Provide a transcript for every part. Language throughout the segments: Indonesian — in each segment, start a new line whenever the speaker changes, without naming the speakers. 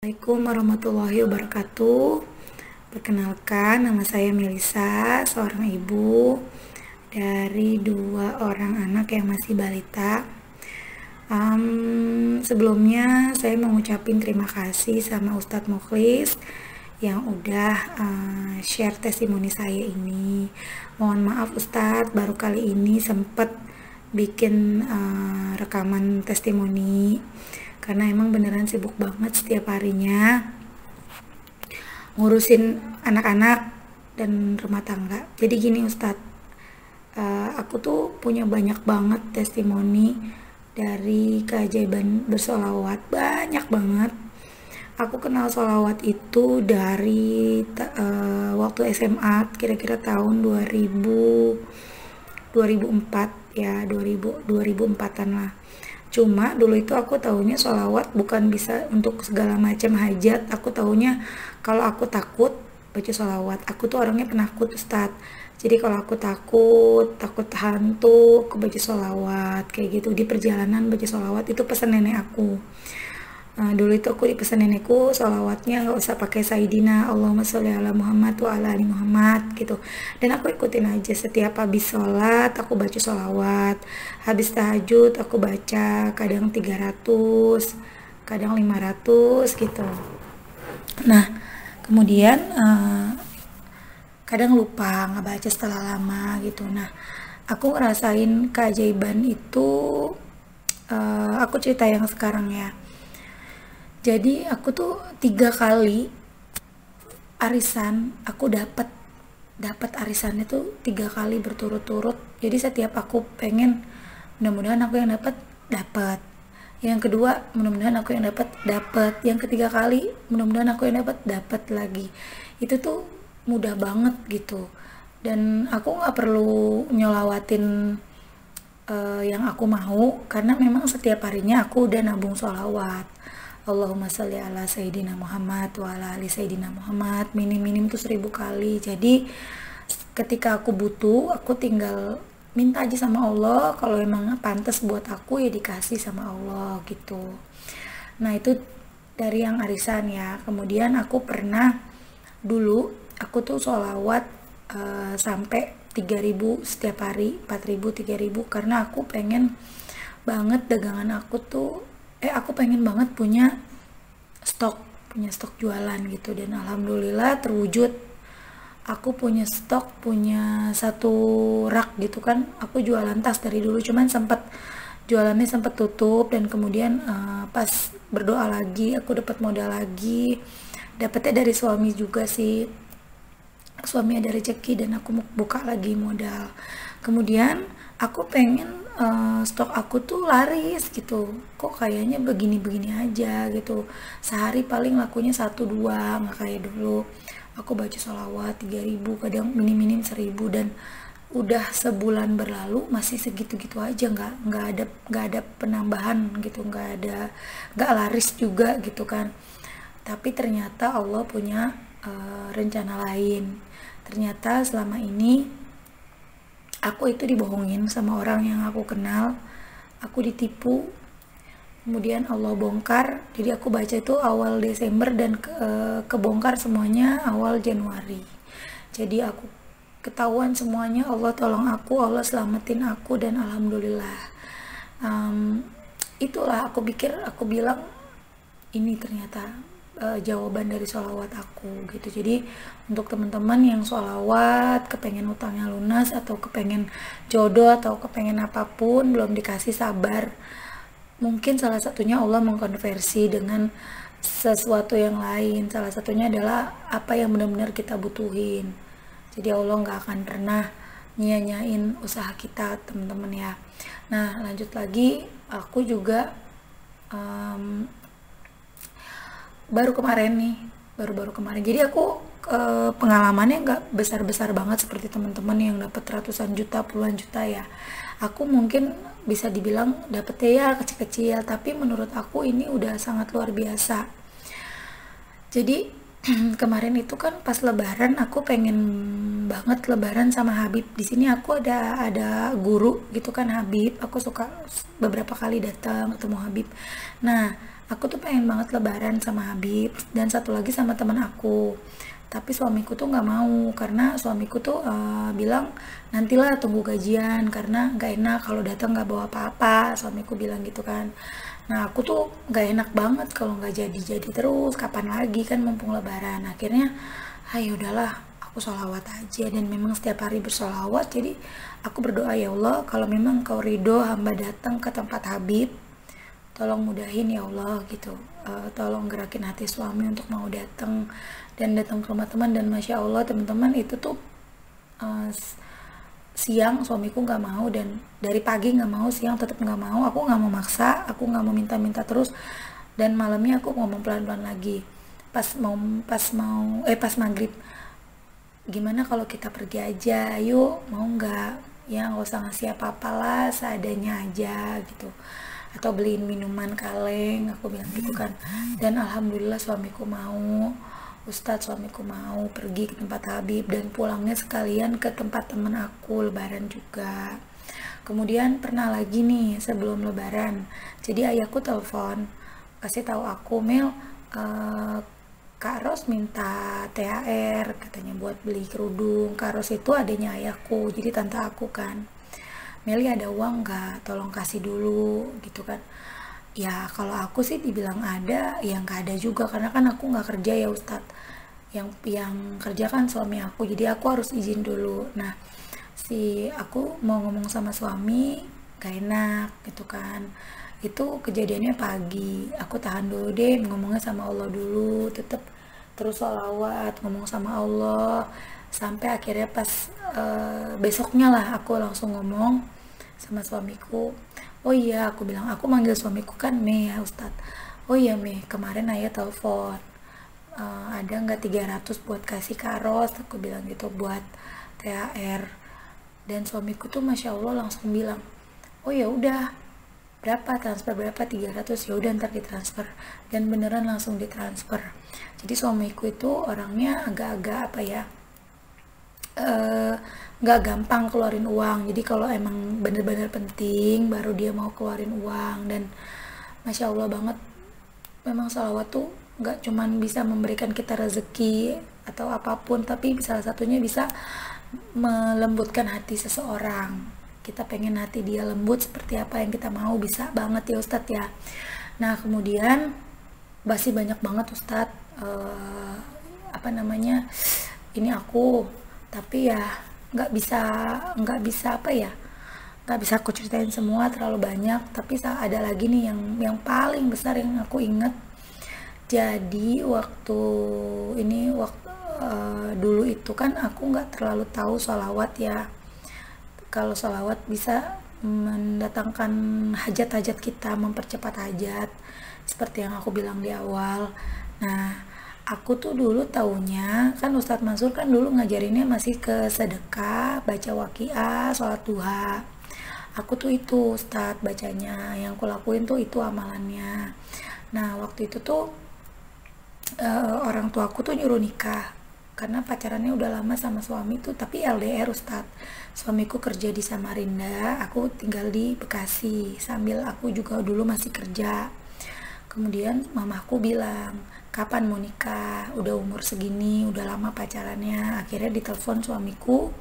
Assalamualaikum warahmatullahi wabarakatuh. Perkenalkan, nama saya Melisa, seorang ibu dari 2 orang anak yang masih balita. Sebelumnya saya mengucapkan terima kasih sama Ustadz Mukhlis yang udah share testimoni saya ini. Mohon maaf Ustadz, baru kali ini sempat bikin rekaman testimoni karena emang beneran sibuk banget setiap harinya ngurusin anak-anak dan rumah tangga. Jadi gini Ustadz, aku tuh punya banyak banget testimoni dari keajaiban bersolawat, banyak banget. Aku kenal solawat itu dari waktu SMA, kira-kira tahun 2004 ya, 2004-an lah. Cuma dulu itu aku taunya sholawat bukan bisa untuk segala macam hajat. Aku taunya kalau aku takut baca sholawat. Aku tuh orangnya penakut Ustadz. Jadi kalau aku takut hantu, aku baca sholawat kayak gitu. Di perjalanan baca sholawat itu pesan nenek aku. Dulu itu aku dipesan nenekku sholawatnya nggak usah pakai Sayyidina Allahumma sholli ala Muhammad wa ala ali Muhammad gitu, dan aku ikutin aja. Setiap habis sholat aku baca sholawat, habis tahajud aku baca kadang 300 kadang 500 gitu. Nah kemudian kadang lupa nggak baca setelah lama gitu. Nah aku ngerasain keajaiban itu, aku cerita yang sekarang ya. Jadi aku tuh 3 kali arisan aku dapat arisannya tuh 3 kali berturut-turut. Jadi setiap aku pengen mudah-mudahan aku yang dapat. Yang kedua mudah-mudahan aku yang dapat. Yang ketiga kali mudah-mudahan aku yang dapat lagi. Itu tuh mudah banget gitu. Dan aku nggak perlu nyolawatin yang aku mau, karena memang setiap harinya aku udah nabung sholawat. Allahumma sholli ala Sayyidina Muhammad wa ala ali Sayyidina Muhammad, minim tuh 1000 kali. Jadi ketika aku butuh, aku tinggal minta aja sama Allah. Kalau emang pantas buat aku ya dikasih sama Allah gitu. Nah itu dari yang arisan ya. Kemudian aku pernah dulu aku tuh sholawat sampai 3000 setiap hari, 4000, 3000, karena aku pengen banget dagangan aku tuh aku pengen banget punya stok jualan gitu. Dan alhamdulillah terwujud. Aku punya stok, punya 1 rak gitu kan. Aku jualan tas dari dulu, cuman jualannya sempat tutup. Dan kemudian pas berdoa lagi aku dapat modal lagi. Dapetnya dari suami juga sih, suami ada rezeki dan aku buka lagi modal. Kemudian aku pengen stok aku tuh laris gitu. Kok kayaknya begini-begini aja gitu. Sehari paling lakunya 1-2, nggak kayak dulu. Aku baca sholawat 3000, kadang minim 1000, dan udah sebulan berlalu masih segitu-gitu aja, nggak ada penambahan gitu, nggak laris juga gitu kan. Tapi ternyata Allah punya rencana lain. Ternyata selama ini aku itu dibohongin sama orang yang aku kenal, aku ditipu. Kemudian Allah bongkar. Jadi aku baca itu awal Desember dan kebongkar semuanya awal Januari. Jadi aku ketahuan semuanya. Allah tolong aku, Allah selamatin aku, dan alhamdulillah. Itulah aku bilang ini ternyata jawaban dari sholawat aku gitu. Jadi untuk teman-teman yang sholawat kepengen utangnya lunas, atau kepengen jodoh, atau kepengen apapun belum dikasih, sabar. Mungkin salah satunya Allah mengkonversi dengan sesuatu yang lain. Salah satunya adalah apa yang benar-benar kita butuhin. Jadi Allah nggak akan pernah nyia-nyain usaha kita teman-teman ya. Nah lanjut lagi, aku juga baru kemarin nih baru-baru kemarin. Jadi aku pengalamannya nggak besar-besar banget seperti teman-teman yang dapat ratusan juta, puluhan juta ya. Aku mungkin bisa dibilang dapetnya ya kecil-kecil, tapi menurut aku ini udah sangat luar biasa. Jadi kemarin itu kan pas lebaran aku pengen banget lebaran sama Habib. Di sini aku ada guru gitu kan Habib. Aku suka beberapa kali datang ketemu Habib. Nah, aku tuh pengen banget lebaran sama Habib dan satu lagi sama teman aku. Tapi suamiku tuh nggak mau karena suamiku tuh bilang nantilah tunggu gajian karena nggak enak kalau datang nggak bawa apa-apa. Suamiku bilang gitu kan. Nah aku tuh nggak enak banget kalau nggak jadi terus. Kapan lagi kan mumpung lebaran. Akhirnya, ayo udahlah aku sholawat aja dan memang setiap hari bersolawat. Jadi aku berdoa ya Allah kalau memang kau ridho hamba datang ke tempat Habib, tolong mudahin ya Allah gitu. Tolong gerakin hati suami untuk mau datang dan datang ke rumah teman. Dan masya Allah teman-teman itu tuh siang suamiku nggak mau dan dari pagi nggak mau, siang tetap nggak mau. Aku nggak mau maksa, aku nggak mau minta-minta terus, dan malamnya aku ngomong pelan-pelan lagi pas maghrib, gimana kalau kita pergi aja, yuk mau nggak, ya nggak usah ngasih apa-apa lah, seadanya aja gitu, atau beliin minuman kaleng, aku bilang gitu kan. Dan alhamdulillah suamiku mau, Ustadz suamiku mau pergi ke tempat Habib dan pulangnya sekalian ke tempat temen aku lebaran juga. Kemudian pernah lagi nih sebelum lebaran, jadi ayahku telepon kasih tahu aku, Mel, Kak Ros minta THR katanya buat beli kerudung. Kak Ros itu adanya ayahku, jadi tante aku kan. Meli ada uang nggak? Tolong kasih dulu gitu kan. Ya kalau aku sih dibilang ada, ya nggak ada juga karena kan aku nggak kerja ya Ustadz. Yang kerja kan suami aku, jadi aku harus izin dulu. Nah si aku mau ngomong sama suami gak enak gitu kan. Itu kejadiannya pagi, aku tahan dulu deh ngomongnya sama Allah dulu, tetap terus sholawat ngomong sama Allah sampai akhirnya pas besoknya lah aku langsung ngomong sama suamiku. Oh iya, aku bilang, aku manggil suamiku kan Me ya Ustadz. Oh iya Me, kemarin ayah telepon, ada nggak 300 buat kasih karos, aku bilang gitu, buat THR. Dan suamiku tuh masya Allah langsung bilang, oh ya udah, berapa transfer, berapa, 300, ya udah ntar ditransfer. Dan beneran langsung ditransfer. Jadi suamiku itu orangnya agak-agak apa ya, nggak gampang keluarin uang. Jadi kalau emang bener-bener penting baru dia mau keluarin uang. Dan masya Allah banget, memang sholawat tuh nggak cuman bisa memberikan kita rezeki atau apapun, tapi salah satunya bisa melembutkan hati seseorang. Kita pengen hati dia lembut seperti apa yang kita mau, bisa banget ya Ustadz ya. Nah kemudian masih banyak banget Ustadz apa namanya ini aku, tapi ya nggak bisa apa ya, nggak bisa aku ceritain semua, terlalu banyak. Tapi ada lagi nih yang paling besar yang aku inget. Jadi waktu dulu itu kan aku nggak terlalu tahu sholawat ya. Kalau sholawat bisa mendatangkan hajat-hajat kita, mempercepat hajat seperti yang aku bilang di awal. Nah aku tuh dulu taunya kan Ustadz Mansur kan dulu ngajarinnya masih ke sedekah, baca waqiah, sholat duha. Aku tuh itu Ustadz bacanya, yang aku lakuin tuh itu amalannya. Nah waktu itu tuh orang tua aku tuh nyuruh nikah karena pacarannya udah lama sama suami tuh, tapi LDR Ustadz. Suamiku kerja di Samarinda, aku tinggal di Bekasi sambil aku juga dulu masih kerja. Kemudian mamaku bilang, kapan mau nikah, udah umur segini, udah lama pacarannya. Akhirnya ditelepon suamiku,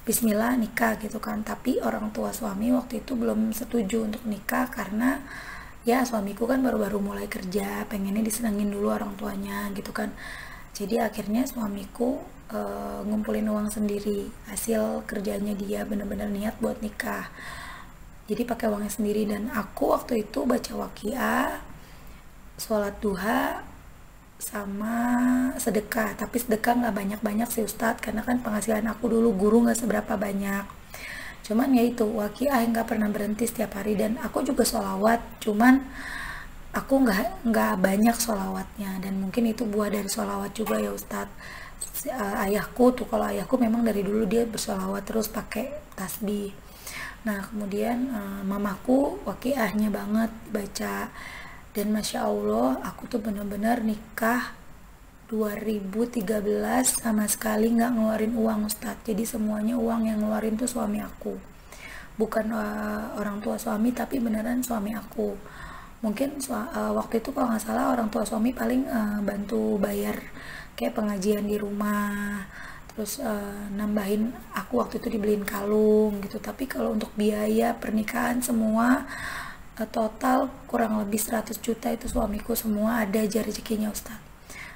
bismillah nikah gitu kan. Tapi orang tua suami waktu itu belum setuju untuk nikah karena ya suamiku kan baru-baru mulai kerja, pengennya disenengin dulu orang tuanya gitu kan. Jadi akhirnya suamiku ngumpulin uang sendiri, hasil kerjanya dia bener-bener niat buat nikah, jadi pakai uangnya sendiri. Dan aku waktu itu baca waqiah, sholat duha, sama sedekah. Tapi sedekah nggak banyak-banyak sih Ustadz, karena kan penghasilan aku dulu guru nggak seberapa banyak. Cuman ya itu waqiah nggak pernah berhenti setiap hari. Dan aku juga sholawat, cuman aku nggak banyak sholawatnya, dan mungkin itu buah dari sholawat juga ya Ustadz. Ayahku tuh, kalau ayahku memang dari dulu dia bersolawat terus pakai tasbih. Nah kemudian mamaku waqiahnya banget baca, dan masya Allah aku tuh bener-bener nikah 2013 sama sekali nggak ngeluarin uang Ustadz. Jadi semuanya uang yang ngeluarin tuh suami aku, bukan orang tua suami, tapi beneran suami aku. Mungkin waktu itu kalau nggak salah orang tua suami paling bantu bayar kayak pengajian di rumah, terus nambahin aku waktu itu dibeliin kalung gitu. Tapi kalau untuk biaya pernikahan semua total kurang lebih 100 juta itu suamiku semua ada aja rezekinya Ustadz.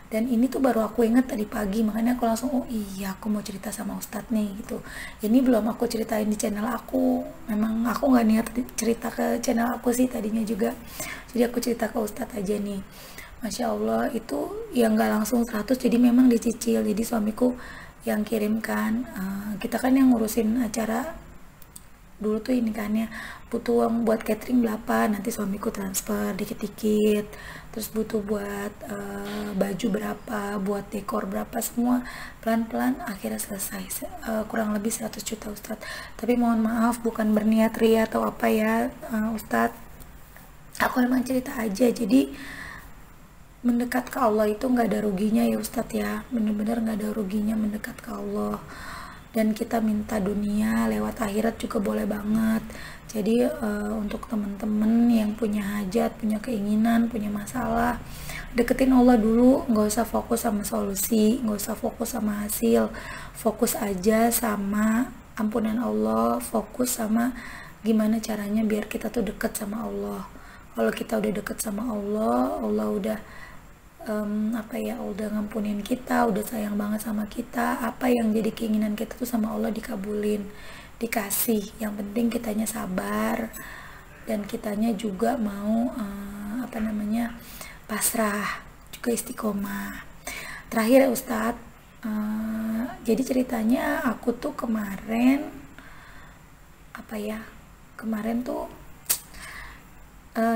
Dan ini tuh baru aku inget tadi pagi, makanya aku langsung oh iya aku mau cerita sama Ustadz nih gitu. Ini belum aku ceritain di channel aku, memang aku nggak niat cerita ke channel aku sih tadinya juga, jadi aku cerita ke Ustadz aja nih. Masya Allah itu yang nggak langsung 100, jadi memang dicicil. Jadi suamiku yang kirimkan, kita kan yang ngurusin acara dulu tuh ini kan ya, butuh uang buat catering berapa, nanti suamiku transfer dikit-dikit, terus butuh buat baju berapa, buat dekor berapa, semua pelan-pelan akhirnya selesai. Kurang lebih 100 juta Ustadz. Tapi mohon maaf bukan berniat ria atau apa ya Ustadz, aku emang cerita aja. Jadi mendekat ke Allah itu nggak ada ruginya ya Ustadz ya, bener-bener nggak ada ruginya mendekat ke Allah. Dan kita minta dunia lewat akhirat juga boleh banget. Jadi untuk temen-temen yang punya hajat, punya keinginan, punya masalah, deketin Allah dulu, nggak usah fokus sama solusi, nggak usah fokus sama hasil, fokus aja sama ampunan Allah, fokus sama gimana caranya biar kita tuh deket sama Allah. Kalau kita udah deket sama Allah, Allah udah udah ngampunin kita, udah sayang banget sama kita. Apa yang jadi keinginan kita tuh sama Allah dikabulin, dikasih. Yang penting kitanya sabar, dan kitanya juga mau pasrah, juga istiqomah. Terakhir ya Ustadz, jadi ceritanya aku tuh kemarin tuh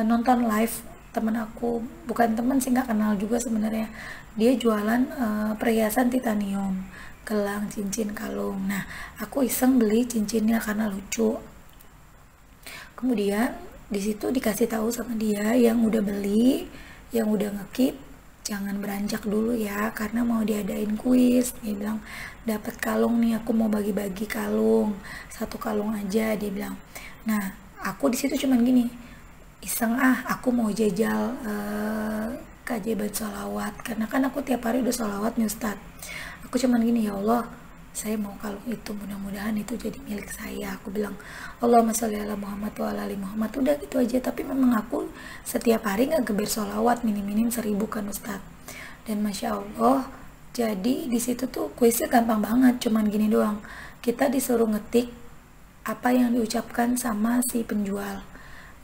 nonton live temen aku, bukan temen sih, nggak kenal juga sebenarnya. Dia jualan perhiasan titanium, gelang, cincin, kalung. Nah aku iseng beli cincinnya karena lucu. Kemudian di situ dikasih tahu sama dia yang udah beli, yang udah ngekip, jangan beranjak dulu ya, karena mau diadain kuis. Dia bilang dapat kalung nih, aku mau bagi-bagi kalung, 1 kalung aja, dia bilang. Nah aku di situ cuman gini, iseng aku mau jajal keajaiban sholawat, karena kan aku tiap hari udah sholawat nih Ustadz. Aku cuman gini, ya Allah saya mau kalung itu, mudah-mudahan itu jadi milik saya. Aku bilang Allahumma sholli ala Muhammad wa ala ali Muhammad, udah gitu aja. Tapi memang aku setiap hari nggak geber sholawat, minim-minim 1000 kan Ustadz. Dan masya Allah, jadi di situ tuh kuisnya gampang banget, cuman gini doang, kita disuruh ngetik apa yang diucapkan sama si penjual,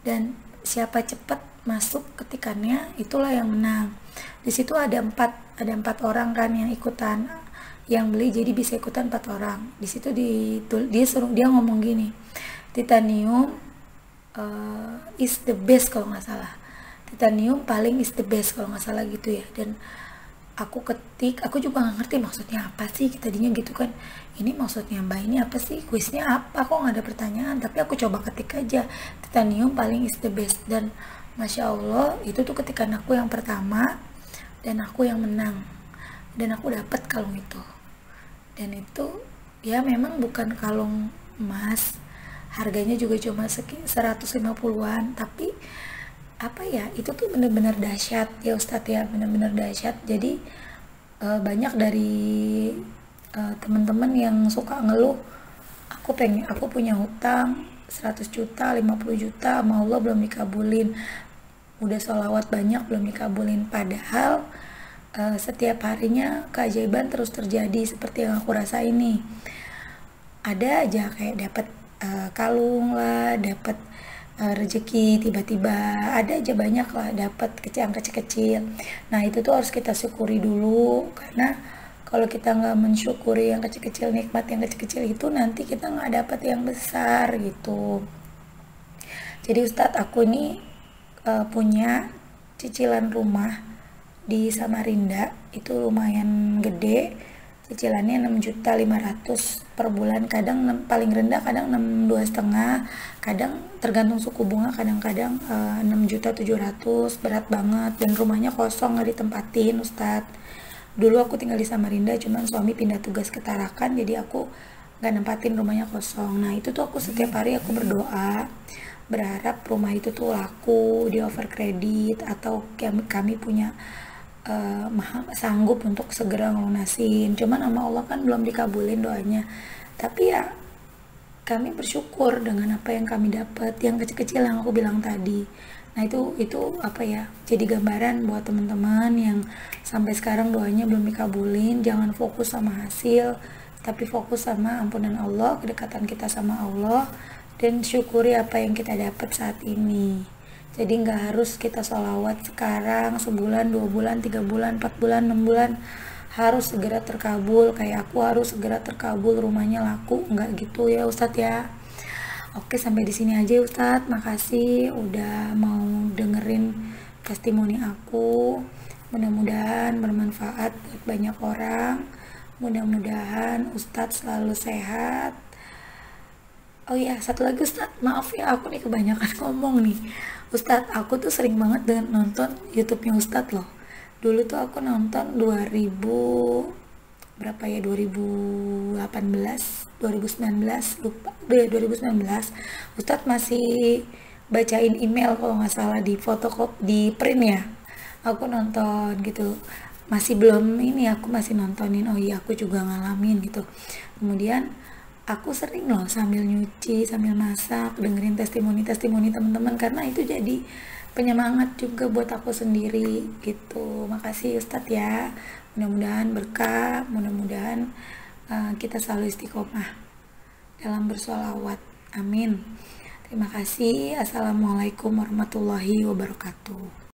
dan siapa cepat masuk ketikannya itulah yang menang. Di situ ada empat orang kan yang ikutan, yang beli, jadi bisa ikutan 4 orang. Di situ dia ngomong gini, titanium is the best kalau nggak salah, titanium paling is the best kalau nggak salah gitu ya. Dan aku ketik, aku juga nggak ngerti maksudnya apa sih tadinya gitu kan, ini maksudnya mbak ini apa sih, kuisnya apa, kok nggak ada pertanyaan. Tapi aku coba ketik aja, titanium paling is the best, dan masya Allah itu tuh ketikan aku yang pertama, dan aku yang menang, dan aku dapet kalung itu. Dan itu ya memang bukan kalung emas, harganya juga cuma 150-an, tapi itu tuh bener-bener dahsyat ya Ustadz ya, bener-bener dahsyat. Jadi banyak dari teman-teman yang suka ngeluh, aku punya hutang 100 juta, 50 juta sama Allah belum dikabulin, udah sholawat banyak belum dikabulin. Padahal setiap harinya keajaiban terus terjadi seperti yang aku rasain nih. Ada aja kayak dapat kalung lah, dapat rezeki, tiba-tiba ada aja banyak lah dapat yang kecil-kecil. Nah itu tuh harus kita syukuri dulu, karena kalau kita nggak mensyukuri yang kecil-kecil, nikmat yang kecil-kecil itu, nanti kita nggak dapat yang besar gitu. Jadi Ustadz, aku ini punya cicilan rumah di Samarinda, itu lumayan gede. Cicilannya 6.500.000 per bulan, kadang paling rendah kadang 6,2 setengah, kadang tergantung suku bunga, kadang-kadang 6.700.000, berat banget, dan rumahnya kosong nggak ditempatin Ustadz. Dulu aku tinggal di Samarinda, cuman suami pindah tugas ke Tarakan, jadi aku nggak nempatin, rumahnya kosong. Nah itu tuh aku setiap hari aku berdoa, berharap rumah itu tuh laku, di over kredit, atau kami punya sanggup untuk segera ngelunasin. Cuman sama Allah kan belum dikabulin doanya, tapi ya kami bersyukur dengan apa yang kami dapat, yang kecil-kecil yang aku bilang tadi. Nah itu apa ya, jadi gambaran buat teman-teman yang sampai sekarang doanya belum dikabulin. Jangan fokus sama hasil, tapi fokus sama ampunan Allah, kedekatan kita sama Allah, dan syukuri apa yang kita dapat saat ini. Jadi nggak harus kita sholawat sekarang, sebulan, 2 bulan, 3 bulan, 4 bulan, 6 bulan harus segera terkabul. Kayak aku harus segera terkabul, rumahnya laku, nggak gitu ya Ustadz ya. Oke, sampai di sini aja Ustadz. Makasih udah mau dengerin testimoni aku. Mudah-mudahan bermanfaat buat banyak orang. Mudah-mudahan Ustadz selalu sehat. Oh iya, satu lagi Ustadz, maaf ya aku nih kebanyakan ngomong nih. Ustadz, aku tuh sering banget nonton YouTube-nya Ustadz loh. Dulu tuh aku nonton 2018, 2019, lupa, 2019. Ustadz masih bacain email kalau nggak salah, di fotokopi, di print ya. Aku nonton gitu. Masih belum ini, aku masih nontonin. Oh iya, aku juga ngalamin gitu. Kemudian aku sering loh sambil nyuci, sambil masak, dengerin testimoni teman-teman, karena itu jadi penyemangat juga buat aku sendiri gitu. Makasih Ustadz ya. Mudah-mudahan berkah, mudah-mudahan kita selalu istiqomah dalam bersholawat. Amin. Terima kasih. Assalamualaikum warahmatullahi wabarakatuh.